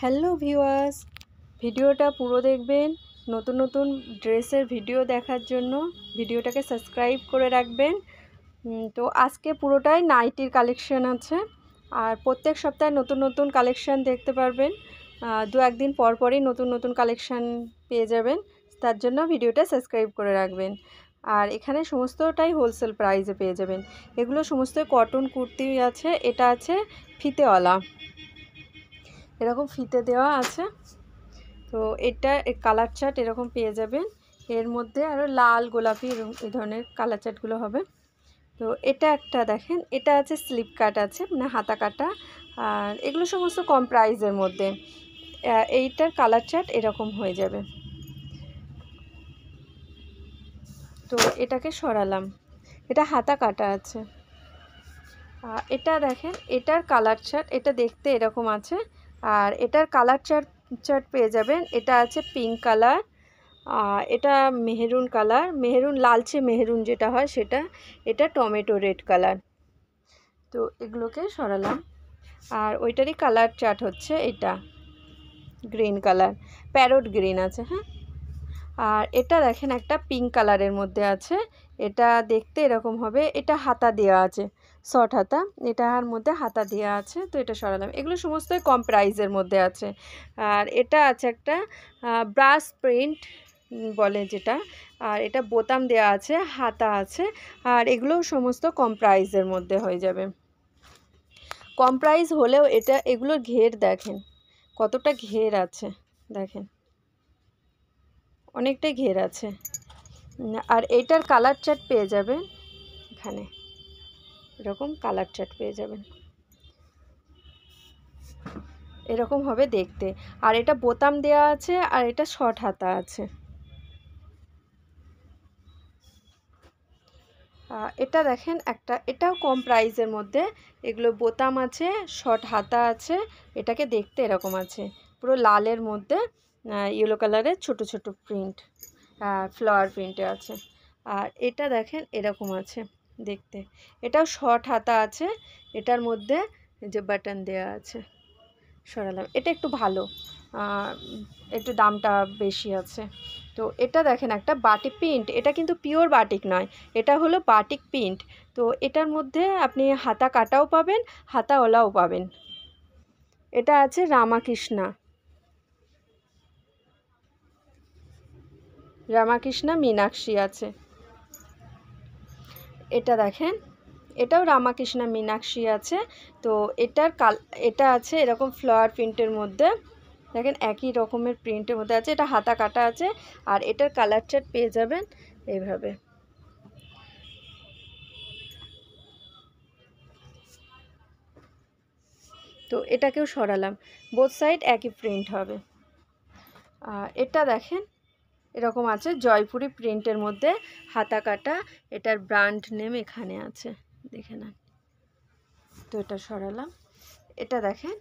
Hello viewers, ভিডিওটা পুরো দেখবেন। নতুন নতুন ড্রেসের ভিডিও দেখার জন্য ভিডিওটাকে সাবস্ক্রাইব করে রাখবেন। তো আজকে পুরোটাই নাইটির কালেকশন আছে, আর প্রত্যেক সপ্তাহে নতুন নতুন কালেকশন দেখতে পারবেন। দু একদিন পর পরই নতুন নতুন কালেকশন পেয়ে যাবেন, তার জন্য ভিডিওটা সাবস্ক্রাইব করে রাখবেন। আর এখানে সমস্তটাই হোলসেল প্রাইসে পেয়ে যাবেন। এগুলো সমস্ত কটন কুর্তি আছে, এটা আছে ফিতেওয়ালা, এরকম ফিতে দেওয়া আছে। তো এটা কালার চার্ট এরকম পেয়ে যাবেন। এর মধ্যে আরও লাল গোলাপি এই ধরনের কালার চার্টগুলো হবে। তো এটা একটা দেখেন, এটা আছে স্লিপ কাট আছে, মানে হাতা কাটা, আর এগুলো সমস্ত কম প্রাইসের মধ্যে। এইটার কালার চার্ট এরকম হয়ে যাবে। তো এটাকে সরালাম, এটা হাতা কাটা আছে। এটা দেখেন, এটার কালার চার্ট, এটা দেখতে এরকম আছে। আর এটার কালার চার্ট পেয়ে যাবেন। এটা আছে পিঙ্ক কালার, এটা মেহেরুন কালার, মেহেরুন লালচে মেহেরুন যেটা হয় সেটা, এটা টমেটো রেড কালার। তো এগুলোকে সরালাম। আর ওইটারই কালার চার্ট হচ্ছে এটা গ্রিন কালার, প্যারট গ্রিন আছে। হ্যাঁ, আর এটা দেখেন একটা পিঙ্ক কালারের মধ্যে আছে, এটা দেখতে এরকম হবে। এটা হাতা দেওয়া আছে, শর্ট হাতা, এটার মধ্যে হাতা দেওয়া আছে। তো এটা সরালাম। এগুলো সমস্তই কম প্রাইসের মধ্যে আছে। আর এটা আছে একটা ব্রাশ প্রিন্ট বলে যেটা, আর এটা বোতাম দেওয়া আছে, হাতা আছে। আর এগুলো সমস্ত কম প্রাইসের মধ্যে হয়ে যাবে। কম প্রাইস হলেও এগুলোর ঘের দেখেন কতটা ঘের আছে, দেখেন অনেকটাই ঘের আছে। আর এইটার কালার চার্ট পেয়ে যাবেন এখানে, এরকম কালার চার্ট পেয়ে যাবেন, এরকম হবে দেখতে। আর এটা বোতাম দেওয়া আছে, আর এটা শর্ট হাতা আছে। এটা দেখেন একটা, এটাও কম প্রাইসের মধ্যে। এগুলো বোতাম আছে, শর্ট হাতা আছে, এটাকে দেখতে এরকম আছে, পুরো লালের মধ্যে ইয়েলো কালারের ছোট ছোট প্রিন্ট, ফ্লাওয়ার প্রিন্টে আছে। আর এটা দেখেন এরকম আছে দেখতে, এটাও শর্ট হাতা আছে, এটার মধ্যে যে বাটন দেওয়া আছে। সরালাম, এটা একটু ভালো, একটু দামটা বেশি আছে। তো এটা দেখেন একটা বাটিক প্রিন্ট, এটা কিন্তু পিওর বাটিক নয়, এটা হলো বাটিক প্রিন্ট। তো এটার মধ্যে আপনি হাতা কাটাও পাবেন, হাতাওয়ালাও পাবেন। এটা আছে রামাকৃষ্ণা মীনাক্ষী আছে। এটা দেখেন, এটাও রামাকৃষ্ণা মীনাক্ষী আছে। তো এটা আছে এরকম ফ্লাওয়ার প্রিন্টের মধ্যে, দেখেন একই রকমের প্রিন্টের মধ্যে আছে। এটা হাতা কাটা আছে। আর এটার কালার চার্ট পেয়ে যাবেন এইভাবে। তো এটাকেও সরালাম, বোথ সাইড একই প্রিন্ট হবে। এটা দেখেন এরকম আছে জয়পুরি প্রিন্টের মধ্যে, হাতা কাটা, এটার ব্র্যান্ড নেম এখানে আছে, দেখে নেন। তো এটা সরালাম। এটা দেখেন,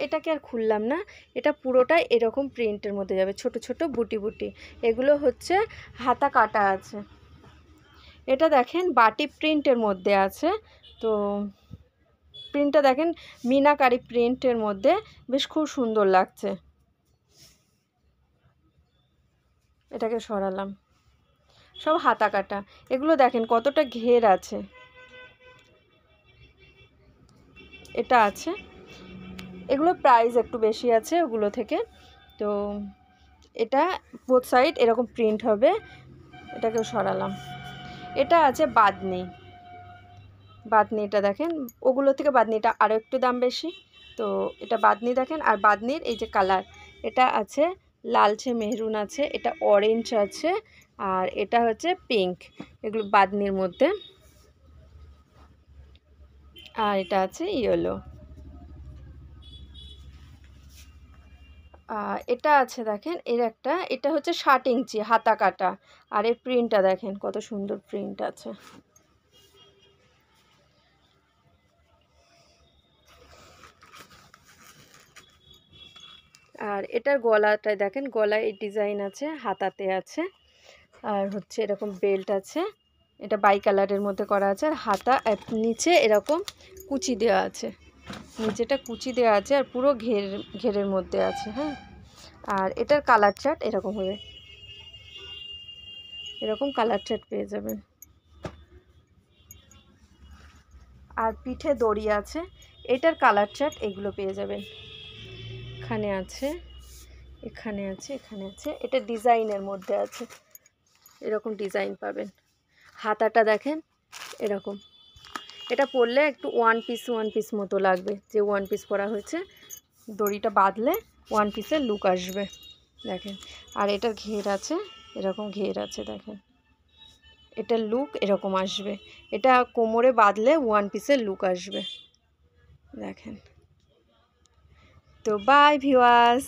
এটাকে আর খুললাম না, এটা পুরোটাই এরকম প্রিন্টের মধ্যে যাবে, ছোট ছোট বুটি বুটি। এগুলো হচ্ছে হাতা কাটা আছে। এটা দেখেন বাটি প্রিন্টের মধ্যে আছে। তো প্রিন্টটা দেখেন মিনাকারি প্রিন্টের মধ্যে, বেশ খুব সুন্দর লাগছে। এটাকে সরালাম, সব হাতা কাটা। এগুলো দেখেন কতটা ঘের আছে, এটা আছে। এগুলো প্রাইস একটু বেশি আছে ওগুলো থেকে। তো এটা বোথ সাইড এরকম প্রিন্ট হবে। এটাকেও সরালাম। এটা আছে বাদনিটা দেখেন, ওগুলো থেকে বাদনিটা আরও একটু দাম বেশি। তো এটা বাদনি দেখেন, আর বাদনির এই যে কালার, এটা আছে লালচে মেহরুন আছে, এটা অরেঞ্জ আছে, আর এটা হচ্ছে পিঙ্ক, এগুলো বাদনির মধ্যে। আর এটা আছে ইয়েলো। এটা আছে দেখেন এটা হচ্ছে 60 ইঞ্চি হাতা কাটা। আর এর প্রিন্টটা দেখেন কত সুন্দর প্রিন্ট আছে। আর এটার গলাটায় দেখেন, গলায় এই ডিজাইন আছে, হাতাতে আছে, আর হচ্ছে এরকম বেল্ট আছে। এটা বাই কালারের মধ্যে করা আছে, আর হাতা নিচে এরকম কুচি দেওয়া আছে। নিচেটা কুচি দেওয়া আছে আর পুরো ঘেরের মধ্যে আছে। হ্যাঁ, আর এটার কালার চার্ট এরকম হবে, এরকম কালার চার্ট পেয়ে যাবেন। আর পিঠে দড়ি আছে, এটার কালার চার্ট এগুলো পেয়ে যাবেন। এখানে আছে, এখানে আছে, এখানে আছে। এটা ডিজাইনের মধ্যে আছে, এরকম ডিজাইন পাবেন। হাতাটা দেখেন এরকম, এটা পরলে একটু ওয়ান পিস মতো লাগবে, যে ওয়ান পিস পরা হয়েছে। দড়িটা বাঁধলে ওয়ান পিসের লুক আসবে দেখেন। আর এটার ঘের আছে, এরকম ঘের আছে দেখেন, এটার লুক এরকম আসবে। এটা কোমরে বাঁধলে ওয়ান পিসের লুক আসবে দেখেন। তো বাই ভিউয়ার্স।